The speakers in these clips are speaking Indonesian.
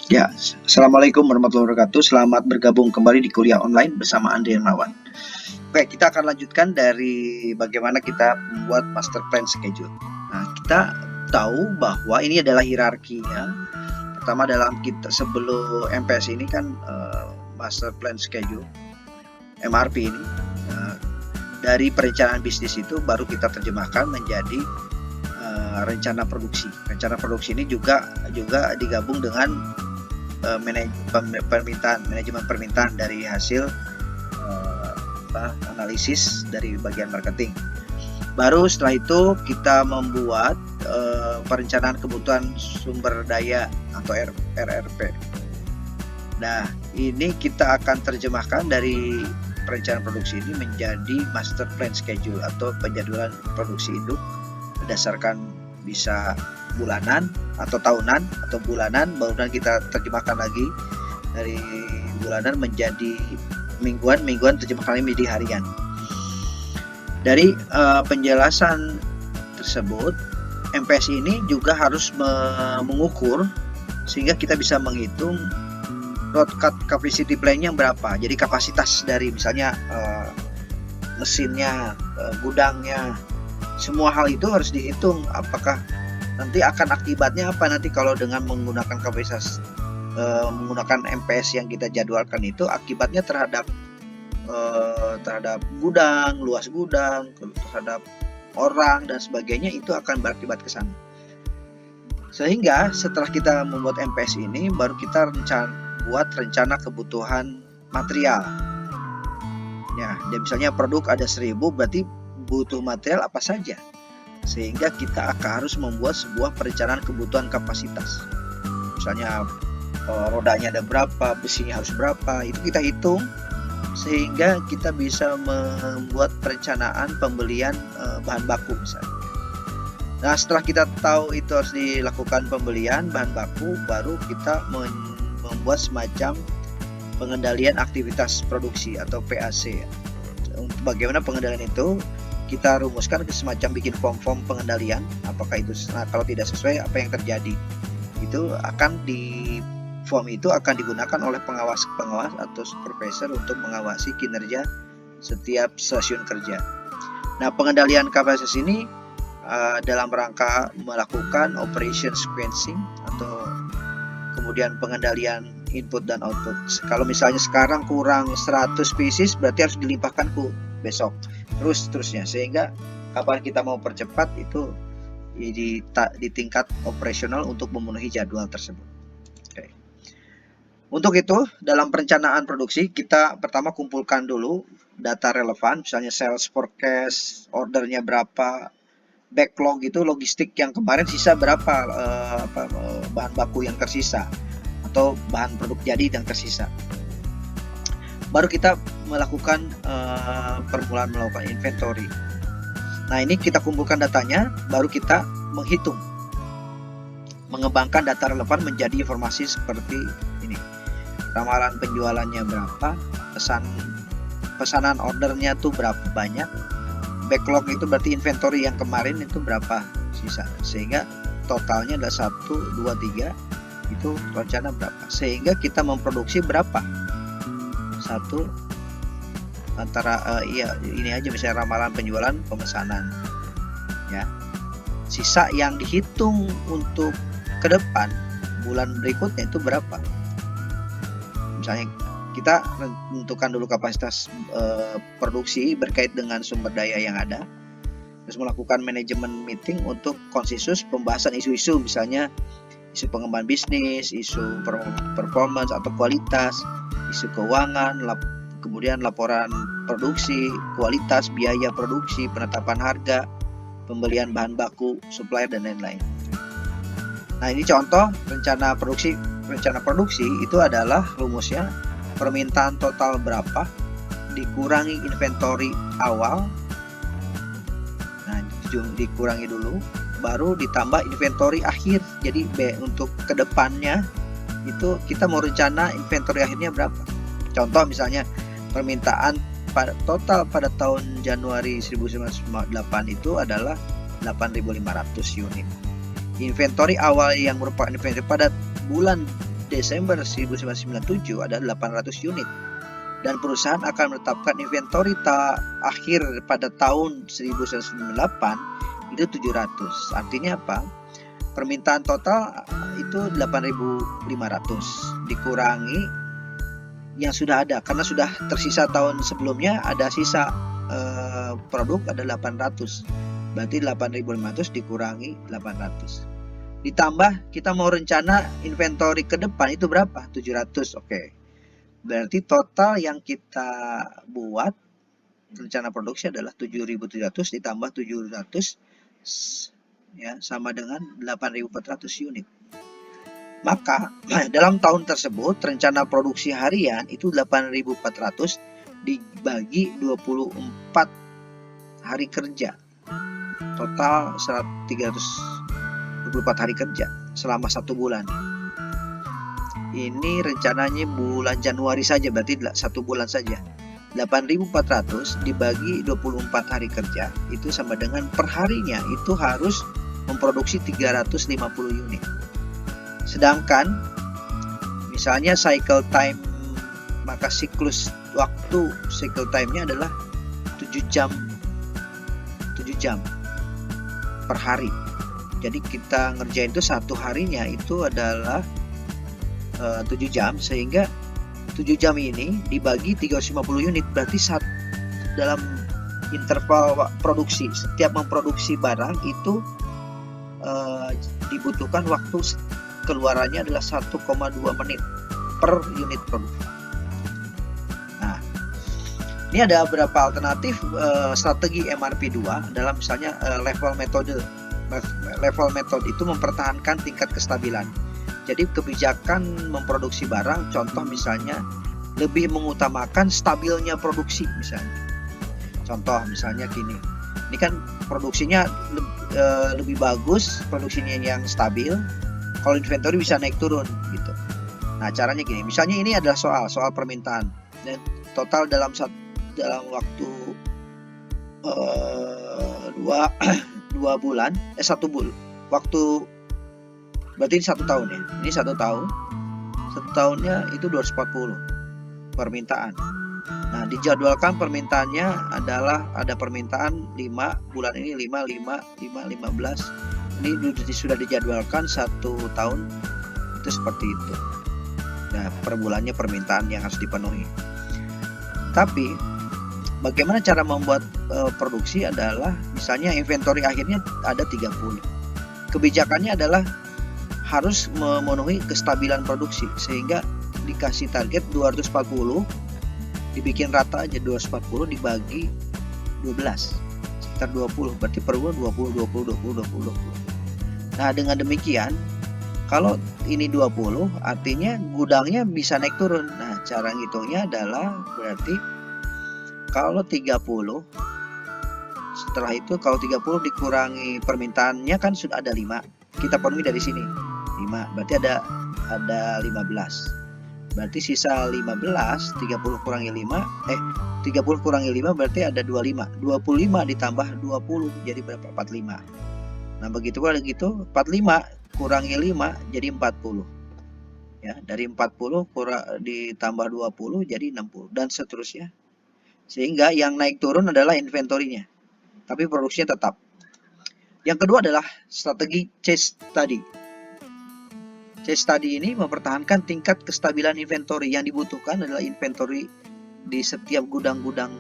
Ya, Assalamualaikum warahmatullahi wabarakatuh. Selamat bergabung kembali di kuliah online bersama Andri Hermawan. Oke, kita akan lanjutkan dari bagaimana kita membuat master plan schedule. Nah, kita tahu bahwa ini adalah hierarkinya. Pertama dalam kita sebelum MPS ini kan master plan schedule, MRP ini. Dari perencanaan bisnis itu baru kita terjemahkan menjadi rencana produksi. Rencana produksi ini juga digabung dengan manajemen permintaan dari hasil analisis dari bagian marketing. Baru setelah itu kita membuat perencanaan kebutuhan sumber daya atau RRP. Nah, ini kita akan terjemahkan dari perencanaan produksi ini menjadi master plan schedule atau penjadwalan produksi induk berdasarkan bisa bulanan atau tahunan atau bulanan, baru kita terjemahkan lagi dari bulanan menjadi mingguan terjemahkan lagi menjadi harian. Dari penjelasan tersebut, MPS ini juga harus mengukur sehingga kita bisa menghitung road capacity plan-nya berapa. Jadi kapasitas dari misalnya mesinnya, gudangnya, semua hal itu harus dihitung. Apakah nanti akan akibatnya apa nanti kalau dengan menggunakan kapasitas menggunakan MPS yang kita jadwalkan itu, akibatnya terhadap gudang, luas gudang, terhadap orang dan sebagainya, itu akan berakibat ke sana. Sehingga setelah kita membuat MPS ini, baru kita buat rencana kebutuhan material. Ya, misalnya produk ada 1000, berarti butuh material apa saja, sehingga kita akan harus membuat sebuah perencanaan kebutuhan kapasitas. Misalnya rodanya ada berapa, besinya harus berapa, itu kita hitung sehingga kita bisa membuat perencanaan pembelian bahan baku misalnya. Nah, setelah kita tahu itu harus dilakukan pembelian bahan baku, baru kita membuat semacam pengendalian aktivitas produksi atau PAC. Untuk bagaimana pengendalian itu, kita rumuskan ke semacam bikin form pengendalian. Apakah itu, kalau tidak sesuai apa yang terjadi, itu akan di form itu akan digunakan oleh pengawas atau supervisor untuk mengawasi kinerja setiap stasiun kerja. Nah, pengendalian kapasitas ini dalam rangka melakukan operation sequencing atau kemudian pengendalian input dan output. Kalau misalnya sekarang kurang 100 pieces, berarti harus dilimpahkan ke besok, terusnya, sehingga kapan kita mau percepat itu di tingkat operasional untuk memenuhi jadwal tersebut. Oke. Untuk itu, dalam perencanaan produksi, kita pertama kumpulkan dulu data relevan, misalnya sales forecast, ordernya berapa, backlog itu logistik yang kemarin sisa berapa, bahan baku yang tersisa atau bahan produk jadi yang tersisa. Baru kita melakukan permulaan melakukan inventory. Nah, ini kita kumpulkan datanya, baru kita menghitung, mengembangkan data relevan menjadi informasi seperti ini. Ramalan penjualannya berapa, pesanan ordernya tuh berapa banyak, backlog itu berarti inventory yang kemarin itu berapa sisa, sehingga totalnya adalah 1, 2, 3, itu rencana berapa, sehingga kita memproduksi berapa. Satu antara ini aja misalnya ramalan penjualan pemesanan ya, sisa yang dihitung untuk ke depan bulan berikutnya itu berapa. Misalnya kita menentukan dulu kapasitas produksi berkait dengan sumber daya yang ada, terus melakukan manajemen meeting untuk konsensus pembahasan isu-isu, misalnya isu pengembangan bisnis, isu performance atau kualitas, isu keuangan, kemudian laporan produksi, kualitas, biaya produksi, penetapan harga, pembelian bahan baku, supplier, dan lain-lain. Nah, ini contoh rencana produksi. Rencana produksi itu adalah rumusnya permintaan total berapa dikurangi inventory awal. Nah, dikurangi dulu, baru ditambah inventory akhir. Jadi untuk kedepannya itu kita mau rencana inventory akhirnya berapa. Contoh misalnya permintaan total pada tahun Januari 1998 itu adalah 8.500 unit. Inventory awal yang merupakan inventory pada bulan Desember 1997 ada 800 unit. Dan perusahaan akan menetapkan inventory akhir pada tahun 1998 itu 700. Artinya apa? Permintaan total itu 8.500 dikurangi yang sudah ada, karena sudah tersisa tahun sebelumnya ada sisa produk ada 800. Berarti 8.500 dikurangi 800. Ditambah kita mau rencana inventory ke depan itu berapa? 700. Oke. Berarti total yang kita buat rencana produksi adalah 7.700 ditambah 700 ya sama dengan 8.400 unit. Maka dalam tahun tersebut rencana produksi harian itu 8.400 dibagi 24 hari kerja. Total 324 hari kerja selama 1 bulan. Ini rencananya bulan Januari saja, berarti 1 bulan saja. 8.400 dibagi 24 hari kerja itu sama dengan perharinya itu harus memproduksi 350 unit. Sedangkan misalnya cycle time, maka siklus waktu cycle time-nya adalah 7 jam per hari. Jadi kita ngerjain itu 1 harinya itu adalah 7 jam, sehingga 7 jam ini dibagi 350 unit berarti dalam interval produksi setiap memproduksi barang itu dibutuhkan waktu keluarannya adalah 1,2 menit per unit produk. Nah, ini ada beberapa alternatif strategi MRP2 dalam misalnya level metode. Level metode itu mempertahankan tingkat kestabilan. Jadi kebijakan memproduksi barang, contoh misalnya lebih mengutamakan stabilnya produksi misalnya. Contoh misalnya gini, ini kan produksinya lebih bagus, produksinya yang stabil. Kalau inventory bisa naik turun gitu. Nah caranya gini, misalnya ini adalah soal permintaan dan total dalam waktu 2 bulan, 1 bulan waktu. Berarti ini 1 tahun ya. Ini 1 tahun. 1 tahunnya itu 240 permintaan. Nah, dijadwalkan permintaannya adalah ada permintaan 5 bulan ini 15. Ini sudah dijadwalkan 1 tahun itu seperti itu. Nah, per bulannya permintaan yang harus dipenuhi. Tapi bagaimana cara membuat produksi adalah misalnya inventory akhirnya ada 30. Kebijakannya adalah harus memenuhi kestabilan produksi, sehingga dikasih target 240, dibikin rata aja 240 dibagi 12 sekitar 20, berarti per bulan 20. Nah dengan demikian kalau ini 20 artinya gudangnya bisa naik turun. Nah cara ngitungnya adalah berarti kalau 30, setelah itu kalau 30 dikurangi permintaannya kan sudah ada 5, kita penuhi dari sini 5, berarti ada 15. Berarti sisa 15, 30 kurangi 5, 30 kurangi 5 berarti ada 25. 25 ditambah 20 jadi berapa? 45. Nah, begitu 45 kurangi 5 jadi 40. Ya, dari 40 ditambah 20 jadi 60 dan seterusnya. Sehingga yang naik turun adalah inventorinya. Tapi produksinya tetap. Yang kedua adalah strategi chase study. Case study ini mempertahankan tingkat kestabilan inventory. Yang dibutuhkan adalah inventory di setiap gudang-gudang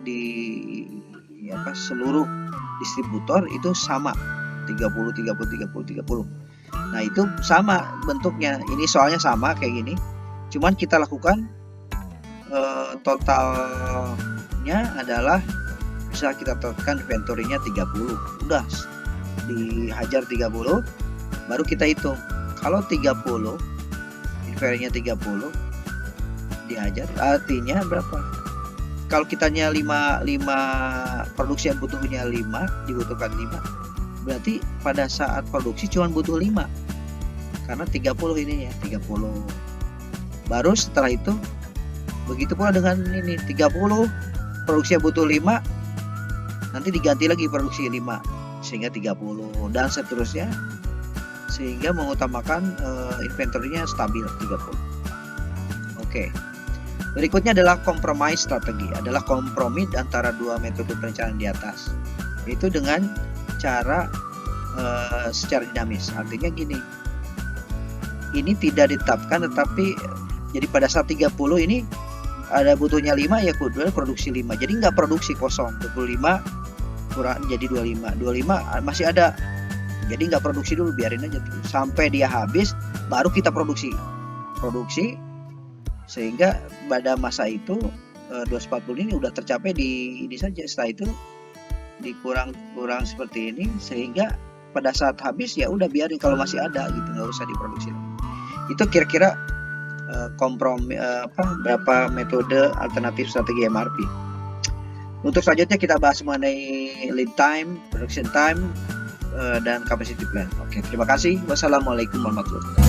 di seluruh distributor itu sama 30. Nah itu sama bentuknya. Ini soalnya sama kayak gini. Cuman kita lakukan totalnya adalah bisa kita tetapkan inventory-nya 30. Udah dihajar 30 baru kita hitung. Kalau 30 inventory-nya 30 dihajar artinya berapa? Kalau kitanya 5 produksi yang butuhnya 5 dibutuhkan 5, berarti pada saat produksi cuma butuh 5 karena 30 ininya 30. Baru setelah itu begitu pula dengan ini 30 produksi yang butuh 5, nanti diganti lagi produksi 5 sehingga 30 dan seterusnya sehingga mengutamakan inventory-nya stabil 30. Oke. Berikutnya adalah compromise strategi, adalah kompromi antara dua metode perencanaan di atas, yaitu dengan cara secara dinamis. Artinya gini, ini tidak ditetapkan, tetapi jadi pada saat 30 ini ada butuhnya 5, ya kudu produksi 5, jadi nggak produksi kosong. 25 kurang jadi 25 masih ada, jadi nggak produksi dulu, biarin aja dulu sampai dia habis, baru kita produksi sehingga pada masa itu 240 ini udah tercapai di ini saja. Setelah itu dikurang seperti ini, sehingga pada saat habis ya udah biarin, kalau masih ada gitu nggak usah diproduksi. Itu kira-kira kompromi berapa metode alternatif strategi MRP. Untuk selanjutnya kita bahas mengenai lead time, production time, dan capacity plan. Oke, terima kasih. Wassalamualaikum warahmatullahi wabarakatuh.